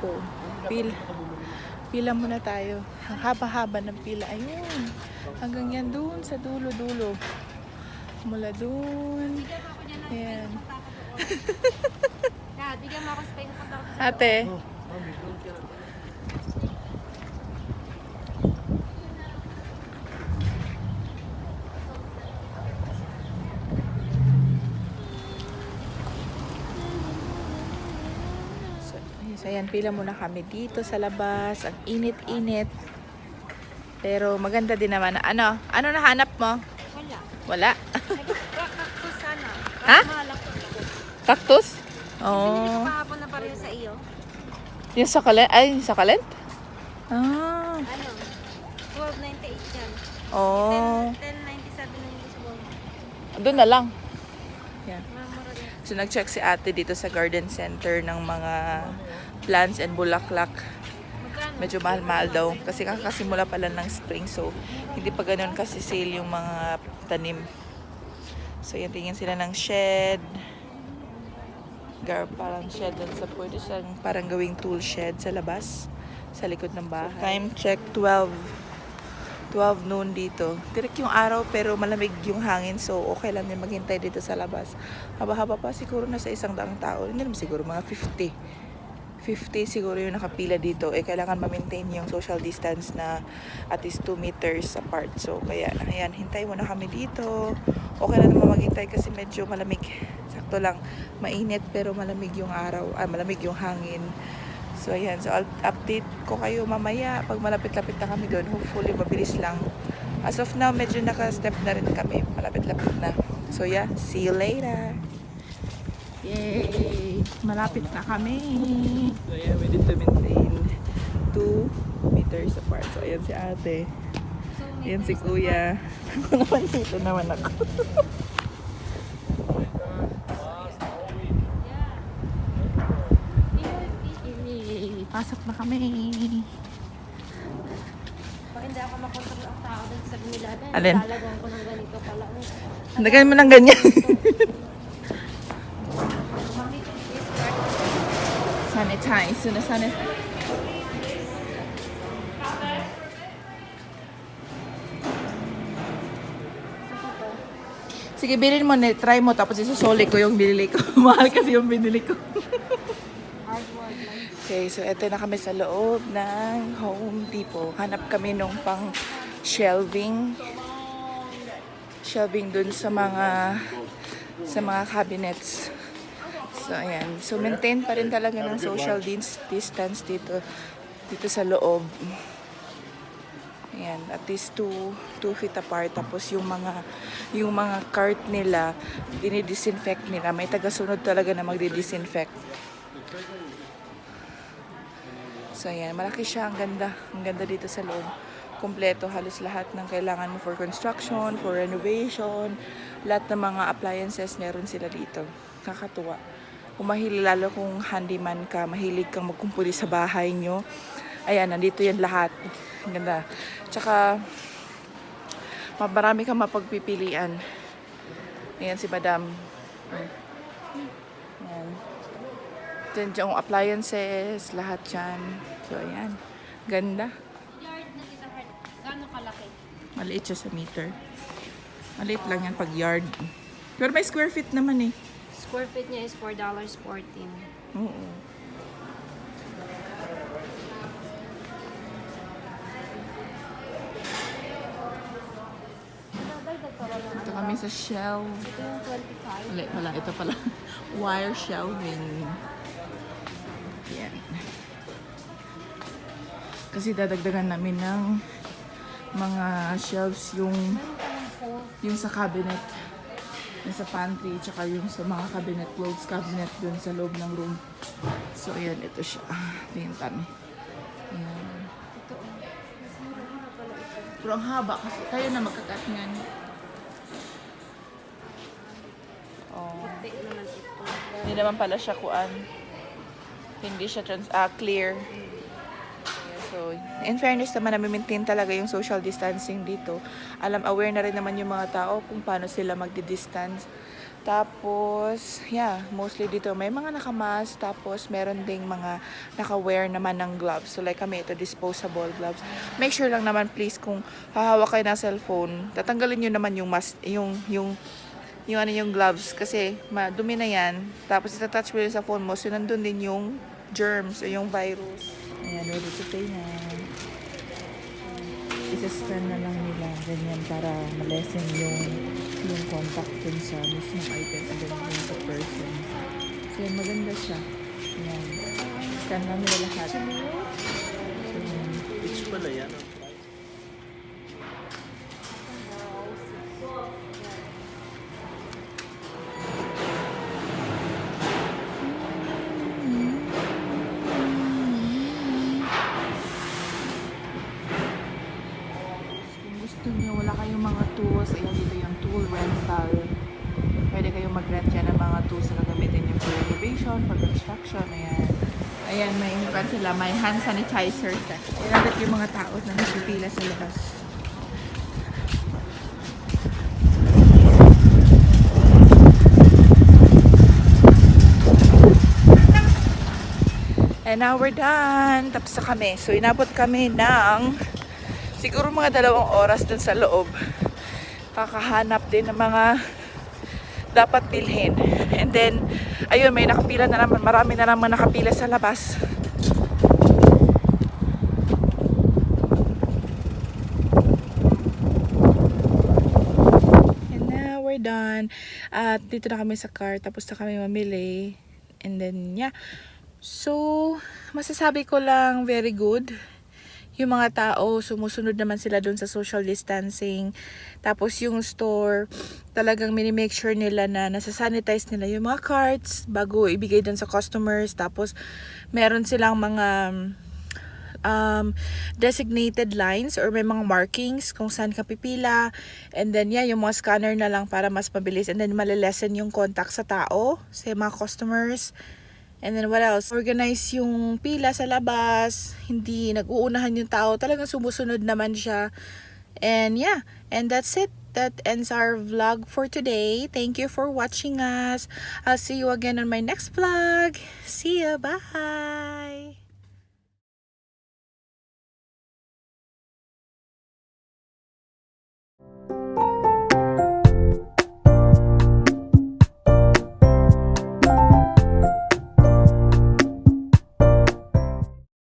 po. Pila muna tayo. Ang haba-haba ng pila. Ayun. Hanggang yan doon sa dulo-dulo. Mula doon. Ayan. Bigyan mo ako space na punta ako sa Ate. So, ayan, pila muna kami dito sa labas. Ang init-init. Pero maganda din naman. Ano nahanap mo? Wala. Wala? Cactus sana. Ha? Mahalak ko. Cactus? Binili ko Oh. kahapon na pareho sa iyo. Yung succulent? Ay, yung succulent? Ah. Ano? 12.98 yan. Oh. 10.97 na yung gusto mo. Doon na lang. Yan. Mamura din. So, nag-check si ate dito sa garden center ng mga plants and bulaklak. Magkano? Medyo mahal-mahal daw. Kasi kakasimula pala ng spring. So, hindi pa ganun kasi sale yung mga tanim. So, yan, tingin sila ng shed. Parang shed dun sa pwede siyang parang gawing tool shed sa labas. Sa likod ng bahay. Time check 12 noon dito. Direk yung araw pero malamig yung hangin. So, okay lang din maghintay dito sa labas. Haba-haba pa siguro na sa 100 tao. Hindi naman siguro mga 50 siguro yung nakapila dito. Kailangan ma-maintain yung social distance na at least 2 meters apart. So, kaya, ayan, hintay muna kami dito. Okay lang naman maghintay kasi medyo malamig. Sakto lang, mainit pero malamig yung araw. Malamig yung hangin. So, ayan. So, I'll update ko kayo mamaya. Pag malapit-lapit na kami doon, hopefully mabilis lang. As of now, medyo naka-step na rin kami. Malapit-lapit na. So, yeah. See you later. Yay! Malapit na kami. So, yeah, we need to maintain 2 meters apart. So, ayan si ate. Ayan si kuya. Ako naman dito naman ako. Yay! Pasok na kami. Pag hindi ako makontrol ang tao dun sa Milada, Alin? lalagyan ko ng ganito pala. Lagyan mo ng ganyan. Sanitize. So, na-sanitize. Sige, bilhin mo, try mo, tapos isusuli ko yung binili ko. Mahal kasi yung binili ko. Hardwood lang. Okay, so eto na kami sa loob ng Home Depot. Hanap kami nung pang shelving. Shelving dun sa mga cabinets. So, ayan. So, maintain pa rin talaga ng social distance dito sa loob. Ayan, at least 2 feet apart. Tapos yung mga cart nila, dinidisinfect nila. May taga-sunod talaga na magdi-disinfect. So, ayan. Malaki siya. Ang ganda. Ang ganda dito sa loob. Kompleto. Halos lahat ng kailangan mo for construction, for renovation. Lahat ng mga appliances, meron sila dito. Kakatuwa. Kung mahilig, lalo kung handyman ka, mahilig kang magkumpuli sa bahay nyo. Ayan, nandito yan lahat. Ang ganda. Tsaka, marami kang mapagpipilian. Ayan si Madam. Ayan. Diyan yung appliances, lahat dyan. So, ayan. Ganda. Yard na Tita Heart. Gano'ng kalaki? Maliit siya sa meter. Maliit lang yan pag yard. Pero may square feet naman eh. Square feet niya is $4.14. Oo. Ito kami sa shelf. Ito yung 25. Mali pala, ito pala. Wire shelving. Yan. Kasi dadagdagan namin ng mga shelves yung sa cabinet. Yung sa pantry, tsaka yung sa mga cabinet, clothes cabinet dun sa loob ng room. So, ayan, ito siya. Tingin kami. Ayan. Pero ang haba kasi. Kayo na magkakat nga. Oh. Puti naman ito. Hindi naman pala siya kuan. Hindi siya clear. So, in fairness naman, na-maintain talaga yung social distancing dito. Aware na rin naman yung mga tao kung paano sila magdi-distance. Tapos, yeah, mostly dito may mga nakamask. Tapos, meron ding mga naka-wear naman ng gloves. So, like kami, ito, disposable gloves. Make sure lang naman, please, kung hahawak kayo ng cellphone, tatanggalin nyo naman yung mask, yung gloves. Kasi, madumi na yan. Tapos, itatouch mo yun sa phone mo. So, nandun din yung germs o yung virus. Ayan, ready to pay na. Isa-scan na lang nila ganyan para malesen yung contact dun sa mismong item and then dun sa person. So yan, maganda siya. Yan. Scan lang nila lahat. So, Which pala yan? kung gusto nyo, wala kayong mga tools, ayan dito yung tool rental. Pwede kayong mag-rent yan ng mga tools na gagamitin nyo for renovation, for construction, ayan. Ayan, may inukan sila, may hand sanitizer set. Ayan agad yung mga tao na nagpipila sa labas. And now we're done. Tapos na kami. So, inabot kami ng siguro mga 2 oras dun sa loob. Kakahanap din ng mga dapat bilhin. And then, ayun, may nakapila na naman. Marami na naman nakapila sa labas. And now, we're done. At dito na kami sa car. Tapos na kami mamili. And then, yeah. So, masasabi ko lang very good. Yung mga tao, sumusunod naman sila dun sa social distancing. Tapos yung store, talagang mini-make sure nila na nasa-sanitize nila yung mga carts bago ibigay dun sa customers. Tapos, meron silang mga designated lines or may mga markings kung saan ka pipila. And then, yeah, yung mga scanner na lang para mas mabilis. And then, malilesen yung contact sa tao, sa mga customers. And then what else? Organize yung pila sa labas. Hindi nag-uunahan yung tao. Talagang sumusunod naman siya. And yeah, and that's it. That ends our vlog for today. Thank you for watching us. I'll see you again on my next vlog. See ya. Bye.